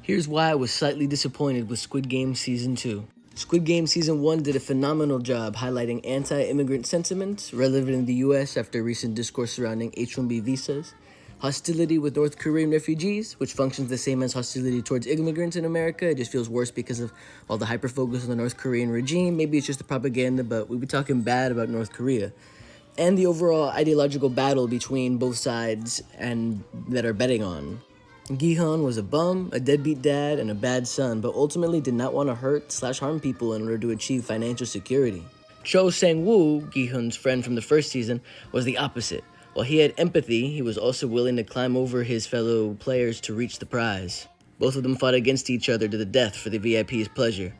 Here's why I was slightly disappointed with Squid Game Season 2. Squid Game Season 1 did a phenomenal job highlighting anti-immigrant sentiments relevant in the US after recent discourse surrounding H-1B visas, hostility with North Korean refugees, which functions the same as hostility towards immigrants in America. It just feels worse because of all the hyper-focus on the North Korean regime. Maybe it's just the propaganda, but we'd be talking bad about North Korea. And the overall ideological battle between both sides and that are betting on. Gi-hun was a bum, a deadbeat dad, and a bad son, but ultimately did not want to hurt/harm people in order to achieve financial security. Cho Sang-woo, Gi-hun's friend from the first season, was the opposite. While he had empathy, he was also willing to climb over his fellow players to reach the prize. Both of them fought against each other to the death for the VIP's pleasure.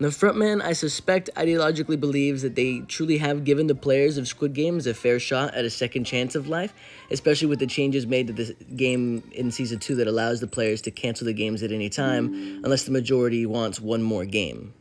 The frontman, I suspect, ideologically believes that they truly have given the players of Squid Games a fair shot at a second chance of life, especially with the changes made to the game in Season 2 that allows the players to cancel the games at any time, unless the majority wants one more game.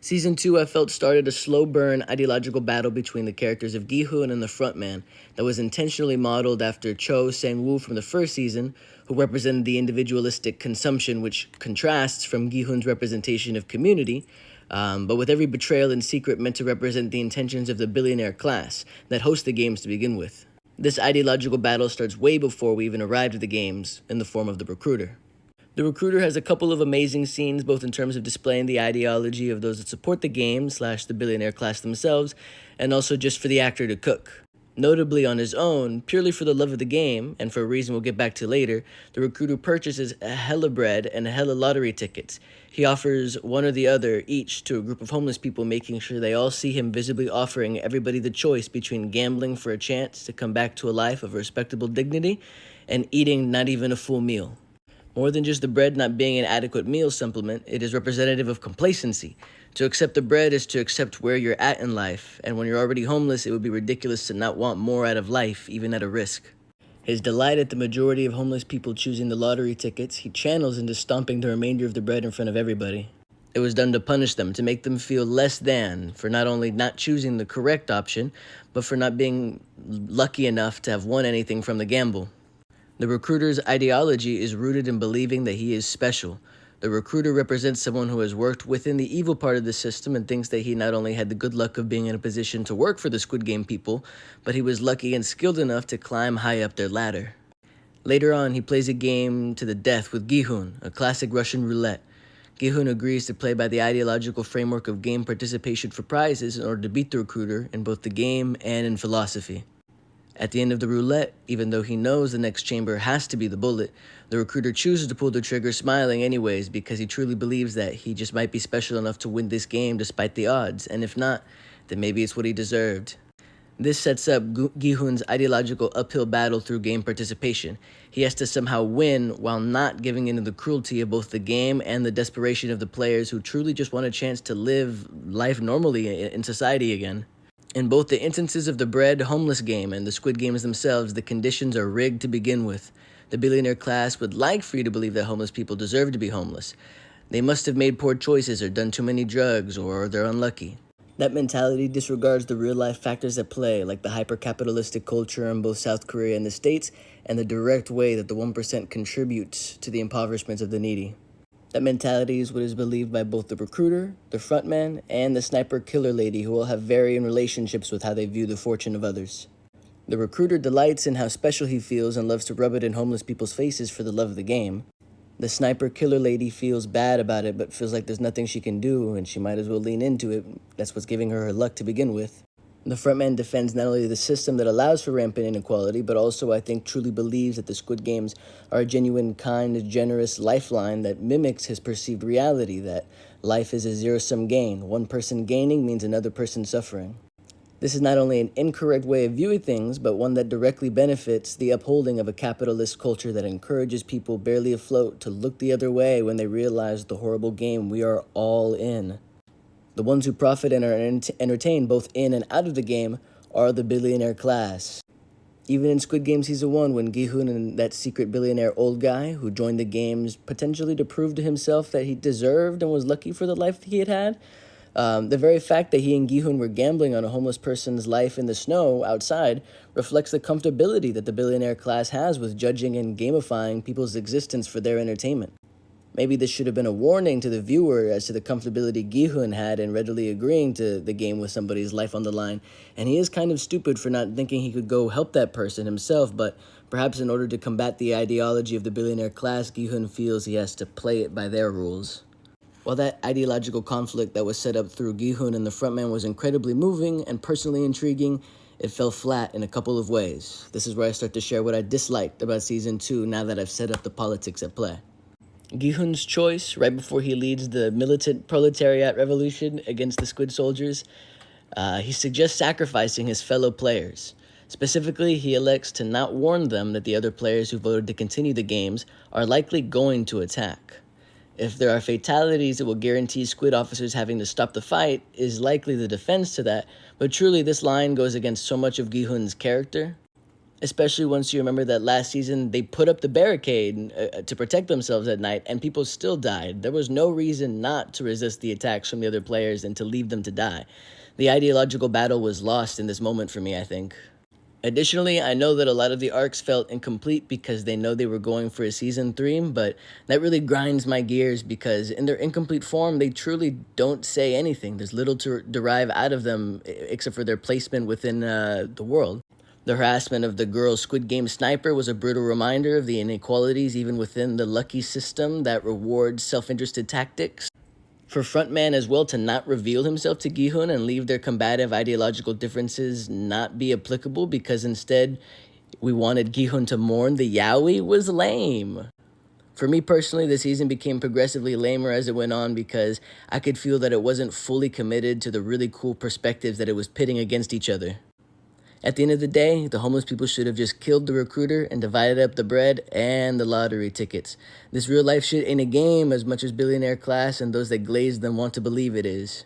Season 2, I felt, started a slow burn ideological battle between the characters of Gi-hun and the frontman that was intentionally modeled after Cho Sang-woo from the first season, who represented the individualistic consumption which contrasts from Gi-hun's representation of community, but with every betrayal in secret meant to represent the intentions of the billionaire class that host the games to begin with. This ideological battle starts way before we even arrived at the games, in the form of the recruiter. The recruiter has a couple of amazing scenes, both in terms of displaying the ideology of those that support the game/the billionaire class themselves, and also just for the actor to cook. Notably on his own, purely for the love of the game, and for a reason we'll get back to later, the recruiter purchases a hella bread and a hella lottery tickets. He offers one or the other each to a group of homeless people, making sure they all see him visibly offering everybody the choice between gambling for a chance to come back to a life of respectable dignity and eating not even a full meal. More than just the bread not being an adequate meal supplement, it is representative of complacency. To accept the bread is to accept where you're at in life, and when you're already homeless, it would be ridiculous to not want more out of life, even at a risk. His delight at the majority of homeless people choosing the lottery tickets, he channels into stomping the remainder of the bread in front of everybody. It was done to punish them, to make them feel less than, for not only not choosing the correct option, but for not being lucky enough to have won anything from the gamble. The recruiter's ideology is rooted in believing that he is special. The recruiter represents someone who has worked within the evil part of the system and thinks that he not only had the good luck of being in a position to work for the Squid Game people, but he was lucky and skilled enough to climb high up their ladder. Later on, he plays a game to the death with Gi-hun, a classic Russian roulette. Gi-hun agrees to play by the ideological framework of game participation for prizes in order to beat the recruiter in both the game and in philosophy. At the end of the roulette, even though he knows the next chamber has to be the bullet, the recruiter chooses to pull the trigger smiling anyways because he truly believes that he just might be special enough to win this game despite the odds, and if not, then maybe it's what he deserved. This sets up Gi-hun's ideological uphill battle through game participation. He has to somehow win while not giving in to the cruelty of both the game and the desperation of the players who truly just want a chance to live life normally in society again. In both the instances of the bread homeless game and the Squid Games themselves, the conditions are rigged to begin with. The billionaire class would like for you to believe that homeless people deserve to be homeless. They must have made poor choices or done too many drugs, or they're unlucky. That mentality disregards the real-life factors at play, like the hyper-capitalistic culture in both South Korea and the States, and the direct way that the 1% contributes to the impoverishment of the needy. That mentality is what is believed by both the recruiter, the frontman, and the sniper killer lady, who all have varying relationships with how they view the fortune of others. The recruiter delights in how special he feels and loves to rub it in homeless people's faces for the love of the game. The sniper killer lady feels bad about it, but feels like there's nothing she can do, and she might as well lean into it. That's what's giving her luck to begin with. The frontman defends not only the system that allows for rampant inequality, but also, I think, truly believes that the Squid Games are a genuine, kind, generous lifeline that mimics his perceived reality, that life is a zero-sum gain. One person gaining means another person suffering. This is not only an incorrect way of viewing things, but one that directly benefits the upholding of a capitalist culture that encourages people barely afloat to look the other way when they realize the horrible game we are all in. The ones who profit and are entertained both in and out of the game are the billionaire class. Even in Squid Game Season 1, when Gi-hun and that secret billionaire old guy who joined the games potentially to prove to himself that he deserved and was lucky for the life he had, the very fact that he and Gi-hun were gambling on a homeless person's life in the snow outside reflects the comfortability that the billionaire class has with judging and gamifying people's existence for their entertainment. Maybe this should have been a warning to the viewer as to the comfortability Gi-hun had in readily agreeing to the game with somebody's life on the line, and he is kind of stupid for not thinking he could go help that person himself, but perhaps in order to combat the ideology of the billionaire class, Gi-hun feels he has to play it by their rules. While that ideological conflict that was set up through Gi-hun and the frontman was incredibly moving and personally intriguing, it fell flat in a couple of ways. This is where I start to share what I disliked about Season 2 now that I've set up the politics at play. Gi-hun's choice, right before he leads the militant proletariat revolution against the Squid soldiers, he suggests sacrificing his fellow players. Specifically, he elects to not warn them that the other players who voted to continue the games are likely going to attack. If there are fatalities, it will guarantee Squid officers having to stop the fight is likely the defense to that, but truly this line goes against so much of Gi-hun's character. Especially once you remember that last season they put up the barricade to protect themselves at night and people still died. There was no reason not to resist the attacks from the other players and to leave them to die. The ideological battle was lost in this moment for me, I think. Additionally, I know that a lot of the arcs felt incomplete because they know they were going for a season 3, but that really grinds my gears because in their incomplete form, they truly don't say anything. There's little to derive out of them except for their placement within the world. The harassment of the girl Squid Game sniper was a brutal reminder of the inequalities even within the lucky system that rewards self-interested tactics. For Frontman as well to not reveal himself to Gi-hun and leave their combative ideological differences not be applicable because instead we wanted Gi-hun to mourn the yaoi was lame. For me personally, the season became progressively lamer as it went on because I could feel that it wasn't fully committed to the really cool perspectives that it was pitting against each other. At the end of the day, the homeless people should have just killed the recruiter and divided up the bread and the lottery tickets. This real life shit ain't a game as much as billionaire class and those that glaze them want to believe it is.